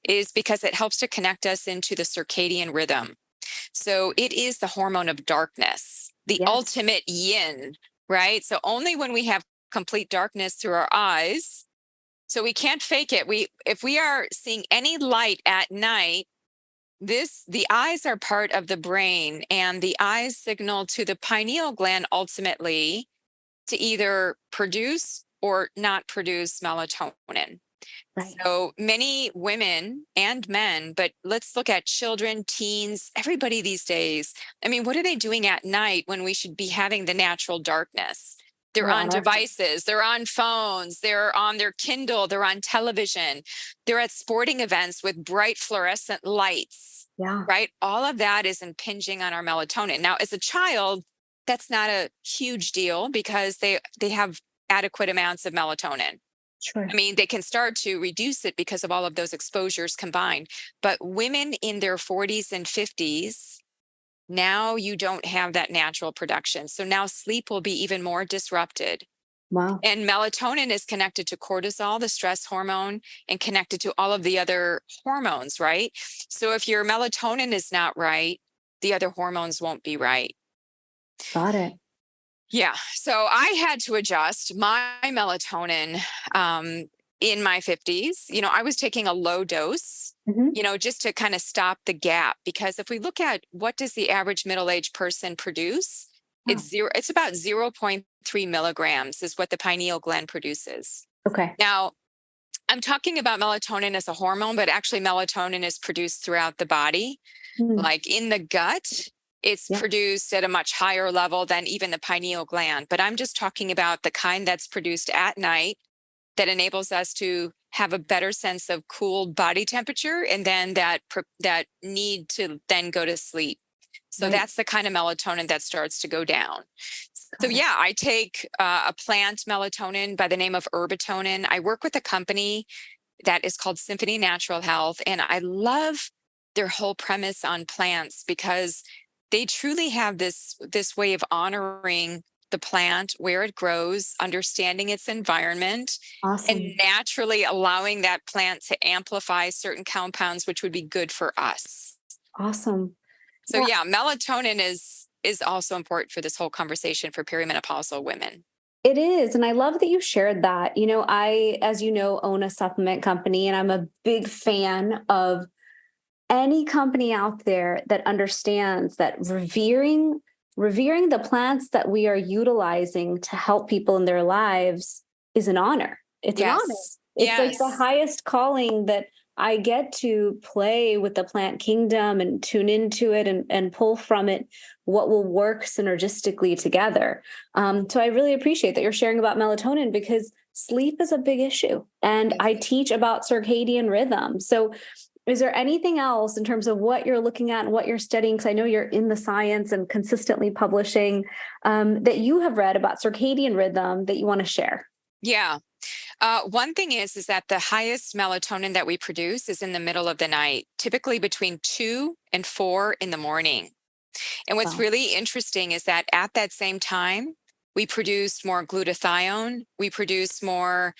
is because it helps to connect us into the circadian rhythm. So it is the hormone of darkness, the ultimate yin, right? So only when we have complete darkness through our eyes, so we can't fake it. If we are seeing any light at night, the eyes are part of the brain, and the eyes signal to the pineal gland ultimately to either produce or not produce melatonin. Right. So many women and men, but let's look at children, teens, everybody these days. I mean, what are they doing at night when we should be having the natural darkness? They're They're on on our phone. devices, they're on phones, they're on their Kindle, they're on television, they're at sporting events with bright fluorescent lights, Yeah. right? All of that is impinging on our melatonin. Now, as a child, that's not a huge deal because they have adequate amounts of melatonin. Sure. I mean, they can start to reduce it because of all of those exposures combined. But women in their 40s and 50s, now you don't have that natural production. So now sleep will be even more disrupted. Wow. And melatonin is connected to cortisol, the stress hormone, and connected to all of the other hormones, right? So if your melatonin is not right, the other hormones won't be right. Got it. Yeah. So I had to adjust my melatonin in my 50s. I was taking a low dose, Hmm. just to kind of stop the gap. Because if we look at what does the average middle-aged person produce, Oh, it's about 0.3 milligrams is what the pineal gland produces. okay. Now, I'm talking about melatonin as a hormone, but actually melatonin is produced throughout the body. Hmm. Like in the gut, it's Yeah. produced at a much higher level than even the pineal gland. But I'm just talking about the kind that's produced at night that enables us to have a better sense of cool body temperature and then that need to then go to sleep. So Right. that's the kind of melatonin that starts to go down. So Got it. yeah, I take a plant melatonin by the name of Herbatonin. I work with a company that is called Symphony Natural Health. And I love their whole premise on plants because they truly have this way of honoring the plant where it grows, understanding its environment, and Awesome. naturally allowing that plant to amplify certain compounds which would be good for us. Awesome. So Yeah, yeah, melatonin is also important for this whole conversation for perimenopausal women. it is. And I love that you shared that. I, as you know, own a supplement company, and I'm a big fan of any company out there that understands that revering the plants that we are utilizing to help people in their lives is an honor. It's an honor. Yes. It's like the Yes. highest calling that I get to play with the plant kingdom and tune into it and pull from it what will work synergistically together. So I really appreciate that you're sharing about melatonin because sleep is a big issue. And I teach about circadian rhythm. So is there anything else in terms of what you're looking at and what you're studying? Because I know you're in the science and consistently publishing that you have read about circadian rhythm that you want to share. Yeah. One thing is that the highest melatonin that we produce is in the middle of the night, typically between 2 and 4 in the morning. And what's Wow. really interesting is that at that same time, we produce more glutathione, we produce more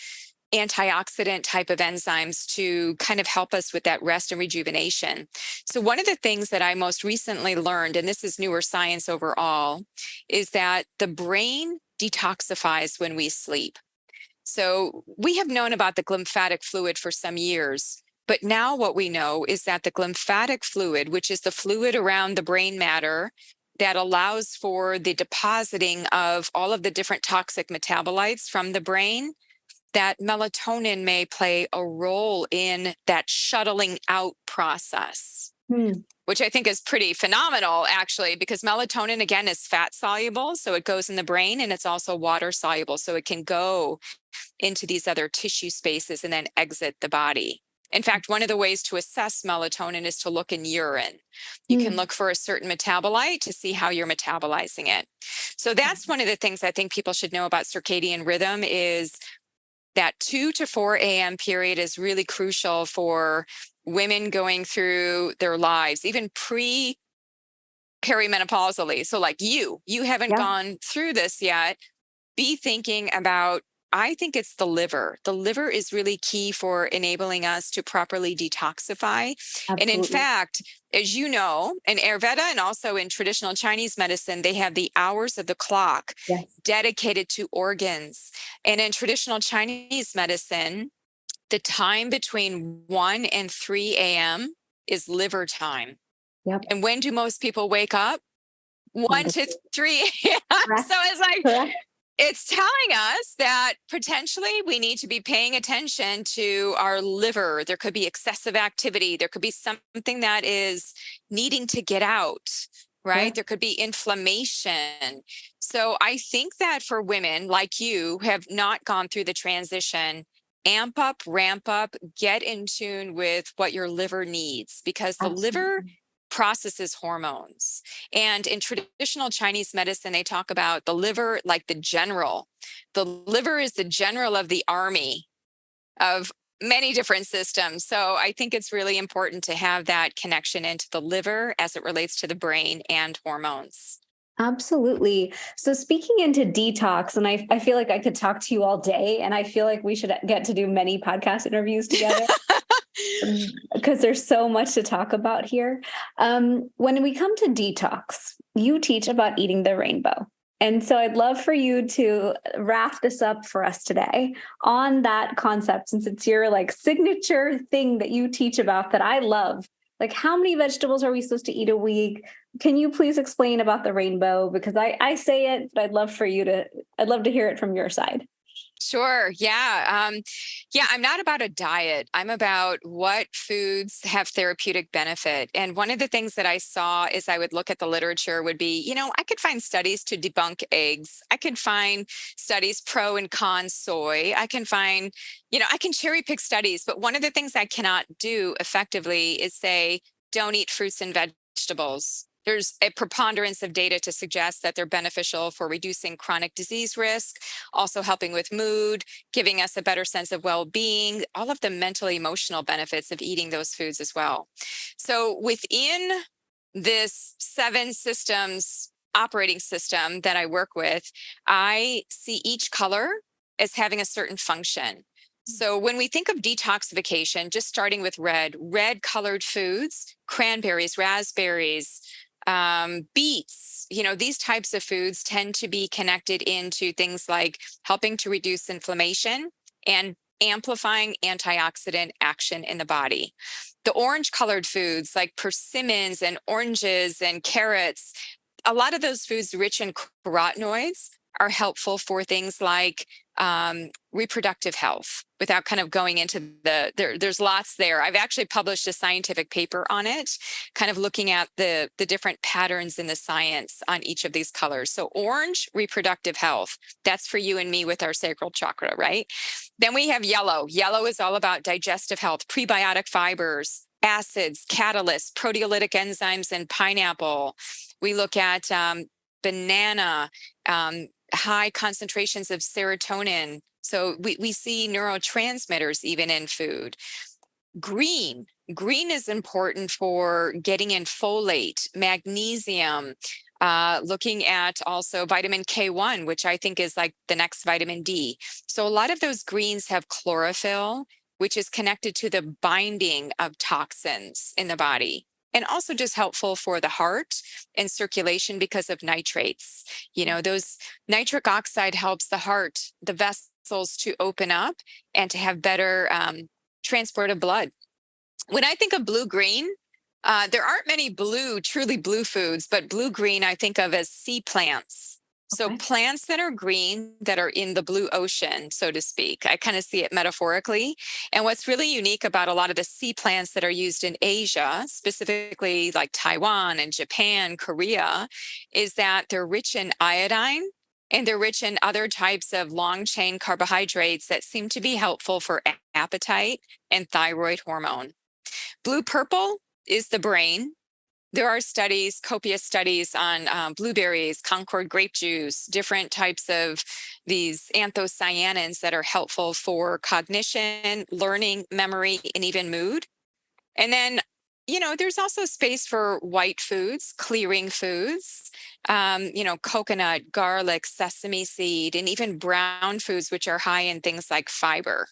antioxidant type of enzymes to kind of help us with that rest and rejuvenation. So, one of the things that I most recently learned, and this is newer science overall, is that the brain detoxifies when we sleep. So we have known about the glymphatic fluid for some years, but now what we know is that the glymphatic fluid, which is the fluid around the brain matter that allows for the depositing of all of the different toxic metabolites from the brain, that melatonin may play a role in that shuttling out process, Hmm. which I think is pretty phenomenal, actually, because melatonin, again, is fat soluble. So it goes in the brain, and it's also water soluble. So it can go into these other tissue spaces and then exit the body. In fact, one of the ways to assess melatonin is to look in urine. You can Hmm. look for a certain metabolite to see how you're metabolizing it. So that's one of the things I think people should know about circadian rhythm is that 2 to 4 a.m. period is really crucial for women going through their lives, even pre perimenopausally. So, like you haven't Yeah, gone through this yet. Be thinking about, I think it's the liver. The liver is really key for enabling us to properly detoxify. And in absolutely. fact, as you know, in Ayurveda and also in traditional Chinese medicine, they have the hours of the clock Yes. dedicated to organs. And in traditional Chinese medicine, the time between 1 and 3 a.m. is liver time. Yep. And when do most people wake up? 1 to Wonderful. 3 a.m. So Correct. it's like, Correct. It's telling us that potentially we need to be paying attention to our liver. There could be excessive activity. There could be something that is needing to get out, Yeah. right? There could be inflammation. So I think that for women like you who have not gone through the transition, amp up, ramp up, get in tune with what your liver needs, because the liver Absolutely. processes hormones. And in traditional Chinese medicine, they talk about the liver like the general. The liver is the general of the army of many different systems. So I think it's really important to have that connection into the liver as it relates to the brain and hormones. Absolutely. So speaking into detox, and I feel like I could talk to you all day, and I feel like we should get to do many podcast interviews together. Because there's so much to talk about here. When we come to detox, you teach about eating the rainbow. And so I'd love for you to wrap this up for us today on that concept, since it's your like signature thing that you teach about that I love. Like, how many vegetables are we supposed to eat a week? Can you please explain about the rainbow? Because I say it, but I'd love to hear it from your side. Sure. Yeah. Yeah. I'm not about a diet. I'm about what foods have therapeutic benefit. And one of the things that I saw is I would look at the literature would be, I could find studies to debunk eggs. I could find studies pro and con soy. I can find, I can cherry pick studies. But one of the things I cannot do effectively is say, don't eat fruits and vegetables. There's a preponderance of data to suggest that they're beneficial for reducing chronic disease risk, also helping with mood, giving us a better sense of well-being, all of the mental, emotional benefits of eating those foods as well. So within this 7 systems operating system that I work with, I see each color as having a certain function. So when we think of detoxification, just starting with red colored foods, cranberries, raspberries, beets, these types of foods tend to be connected into things like helping to reduce inflammation and amplifying antioxidant action in the body. The orange colored foods like persimmons and oranges and carrots, a lot of those foods rich in carotenoids are helpful for things like reproductive health, without kind of going into there's lots there. I've actually published a scientific paper on it, kind of looking at the different patterns in the science on each of these colors. So orange, reproductive health. That's for you and me with our sacral chakra, right? Then we have yellow. Yellow is all about digestive health, prebiotic fibers, acids, catalysts, proteolytic enzymes in pineapple. We look at banana, high concentrations of serotonin. So we see neurotransmitters even in food. Green is important for getting in folate, magnesium, looking at also vitamin K1, which I think is like the next vitamin D. So a lot of those greens have chlorophyll, which is connected to the binding of toxins in the body, and also just helpful for the heart and circulation because of nitrates. Those nitric oxide helps the heart, the vessels to open up and to have better transport of blood. When I think of blue green, there aren't many truly blue foods, but blue green I think of as sea plants. So Okay. plants that are green that are in the blue ocean, so to speak. I kind of see it metaphorically. And what's really unique about a lot of the sea plants that are used in Asia, specifically like Taiwan and Japan, Korea, is that they're rich in iodine and they're rich in other types of long chain carbohydrates that seem to be helpful for appetite and thyroid hormone. Blue purple is the brain. There are studies, copious studies on blueberries, Concord grape juice, different types of these anthocyanins that are helpful for cognition, learning, memory, and even mood. And then, there's also space for white foods, clearing foods, coconut, garlic, sesame seed, and even brown foods, which are high in things like fiber.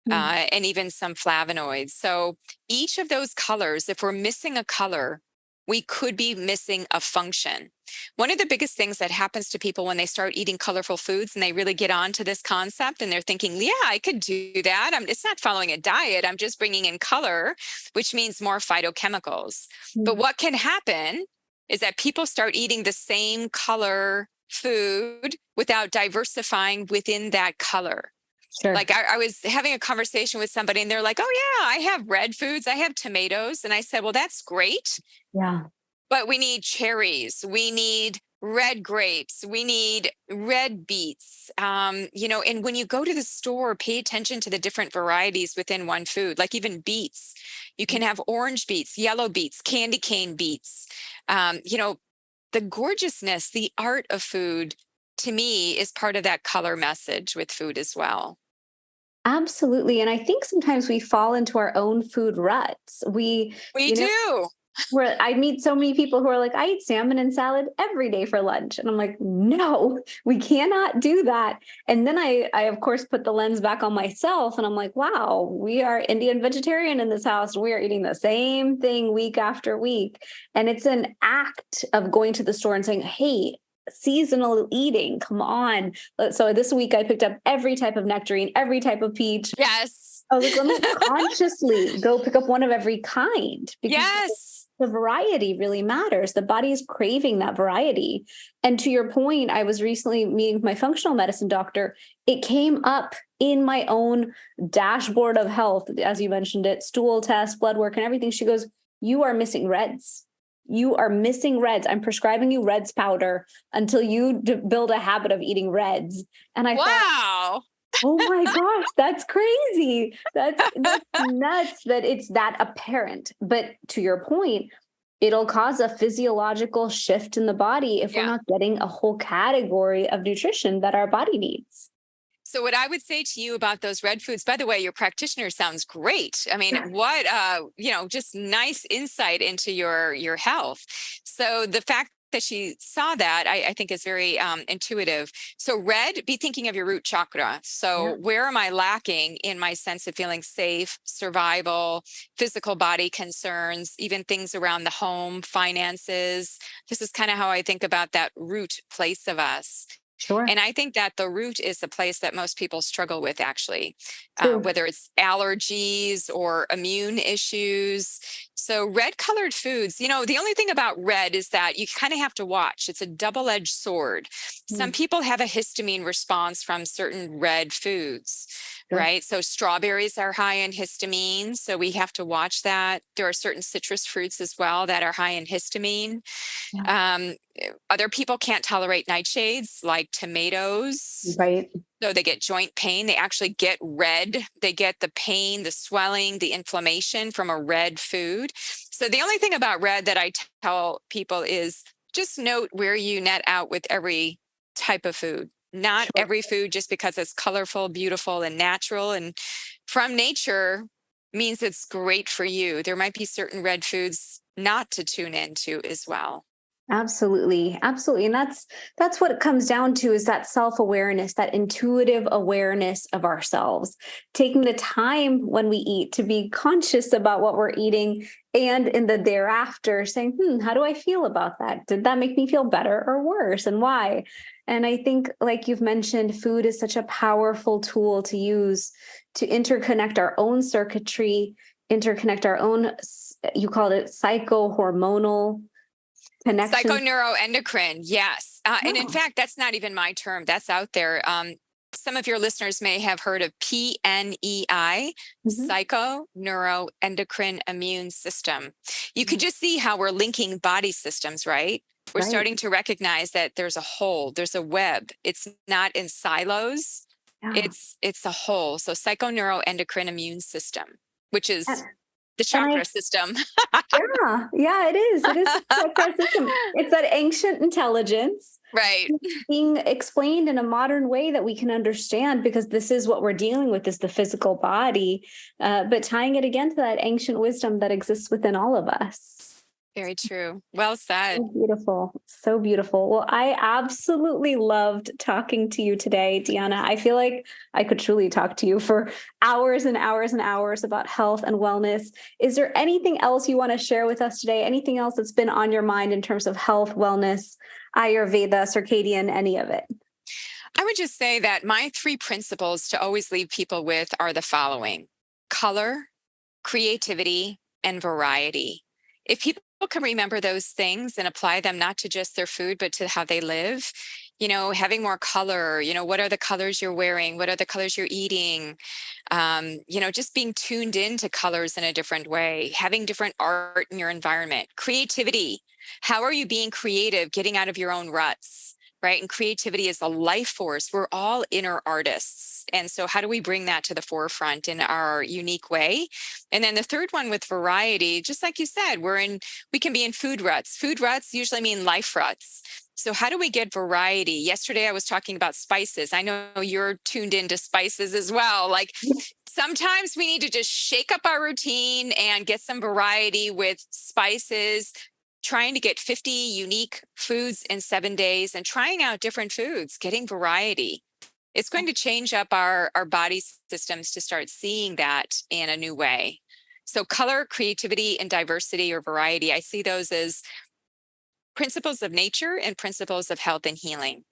And even some flavonoids. So each of those colors, if we're missing a color, we could be missing a function. One of the biggest things that happens to people when they start eating colorful foods and they really get on to this concept and they're thinking, yeah, I could do that. It's not following a diet. I'm just bringing in color, which means more phytochemicals. But what can happen is that people start eating the same color food without diversifying within that color. Sure. Like I was having a conversation with somebody and they're like, oh yeah, I have red foods. I have tomatoes. And I said, well, that's great, Yeah. but we need cherries. We need red grapes. We need red beets. And when you go to the store, pay attention to the different varieties within one food, like even beets. You can have orange beets, yellow beets, candy cane beets. The gorgeousness, the art of food to me is part of that color message with food as well. Absolutely. And I think sometimes we fall into our own food ruts. We, We you know, do. where I meet so many people who are like, I eat salmon and salad every day for lunch. And I'm like, no, we cannot do that. And then I of course, put the lens back on myself and I'm like, wow, we are Indian vegetarian in this house. We are eating the same thing week after week. And it's an act of going to the store and saying, hey, seasonal eating, come on. So this week I picked up every type of nectarine, every type of peach. Yes. I was like, let me consciously go pick up one of every kind because Yes. the variety really matters. The body is craving that variety. And to your point, I was recently meeting with my functional medicine doctor. It came up in my own dashboard of health, as you mentioned it, stool test, blood work, and everything. She goes, you are missing reds. You are missing reds. I'm prescribing you reds powder until you build a habit of eating reds. And I thought, Wow. oh my gosh, that's crazy. That's nuts that it's that apparent. But to your point, it'll cause a physiological shift in the body if we're Yeah. not getting a whole category of nutrition that our body needs. So what I would say to you about those red foods, by the way, your practitioner sounds great. I mean, what just nice insight into your health. So the fact that she saw that, I think is very intuitive. So red, be thinking of your root chakra. So Yeah. where am I lacking in my sense of feeling safe, survival, physical body concerns, even things around the home, finances? This is kind of how I think about that root place of us. Sure. And I think that the root is the place that most people struggle with, actually, True. whether it's allergies or immune issues. So, red colored foods, the only thing about red is that you kind of have to watch. It's a double edged sword. Some people have a histamine response from certain red foods, Sure. right? So, strawberries are high in histamine. So, we have to watch that. There are certain citrus fruits as well that are high in histamine. Yeah. Other people can't tolerate nightshades like tomatoes. Right. So they get joint pain. They actually get red. They get the pain, the swelling, the inflammation from a red food. So the only thing about red that I tell people is just note where you net out with every type of food. Not Sure. every food just because it's colorful, beautiful, and natural and from nature means it's great for you. There might be certain red foods not to tune into as well. Absolutely. Absolutely. And that's what it comes down to is that self-awareness, that intuitive awareness of ourselves, taking the time when we eat to be conscious about what we're eating and in the thereafter saying, how do I feel about that? Did that make me feel better or worse? And why? And I think, like you've mentioned, food is such a powerful tool to use to interconnect our own circuitry, interconnect our own, you called it psychohormonal connection. Psychoneuroendocrine, yes. And in Oh. fact, that's not even my term, that's out there. Some of your listeners may have heard of PNEI, Mhm. psychoneuroendocrine immune system. You can just see how we're linking body systems, right? We're Right. starting to recognize that there's a whole, there's a web. It's not in silos. Yeah. It's a whole. So psychoneuroendocrine immune system, which And is the and I chakra system. yeah, it is. It is a chakra system. It's that ancient intelligence Right. being explained in a modern way that we can understand because this is what we're dealing with is the physical body, but tying it again to that ancient wisdom that exists within all of us. Very true. Well said. So beautiful. So beautiful. Well, I absolutely loved talking to you today, Deanna. I feel like I could truly talk to you for hours and hours and hours about health and wellness. Is there anything else you want to share with us today? Anything else that's been on your mind in terms of health, wellness, Ayurveda, circadian, any of it? I would just say that my three principles to always leave people with are the following: color, creativity, and variety. If people can remember those things and apply them not to just their food, but to how they live, having more color, what are the colors you're wearing? What are the colors you're eating? Just being tuned into colors in a different way, having different art in your environment, creativity. How are you being creative, getting out of your own ruts, right? And creativity is a life force. We're all inner artists. And so how do we bring that to the forefront in our unique way? And then the third one with variety, just like you said, we can be in food ruts. Food ruts usually mean life ruts. So how do we get variety? Yesterday I was talking about spices. I know you're tuned into spices as well. Like sometimes we need to just shake up our routine and get some variety with spices, trying to get 50 unique foods in 7 days and trying out different foods, getting variety. It's going to change up our body systems to start seeing that in a new way. So color, creativity, and diversity or variety, I see those as principles of nature and principles of health and healing.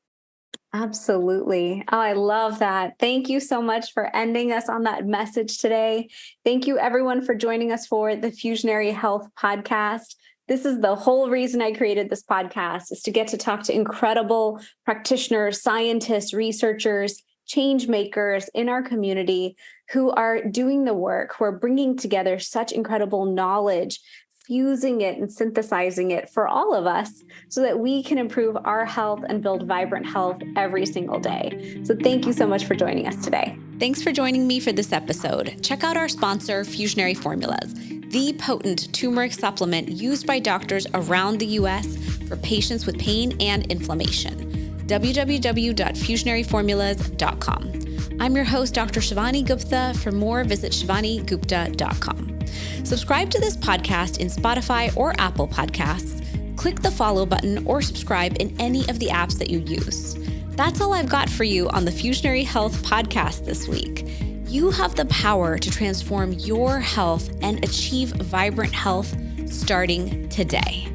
Absolutely. Oh, I love that. Thank you so much for ending us on that message today. Thank you, everyone, for joining us for the Fusionary Health Podcast. This is the whole reason I created this podcast, is to get to talk to incredible practitioners, scientists, researchers, change makers in our community who are doing the work, who are bringing together such incredible knowledge, fusing it and synthesizing it for all of us so that we can improve our health and build vibrant health every single day. So thank you so much for joining us today. Thanks for joining me for this episode. Check out our sponsor, Fusionary Formulas, the potent turmeric supplement used by doctors around the U.S. for patients with pain and inflammation. www.fusionaryformulas.com. I'm your host, Dr. Shivani Gupta. For more, visit shivanigupta.com. Subscribe to this podcast in Spotify or Apple Podcasts. Click the follow button or subscribe in any of the apps that you use. That's all I've got for you on the Fusionary Health Podcast this week. You have the power to transform your health and achieve vibrant health starting today.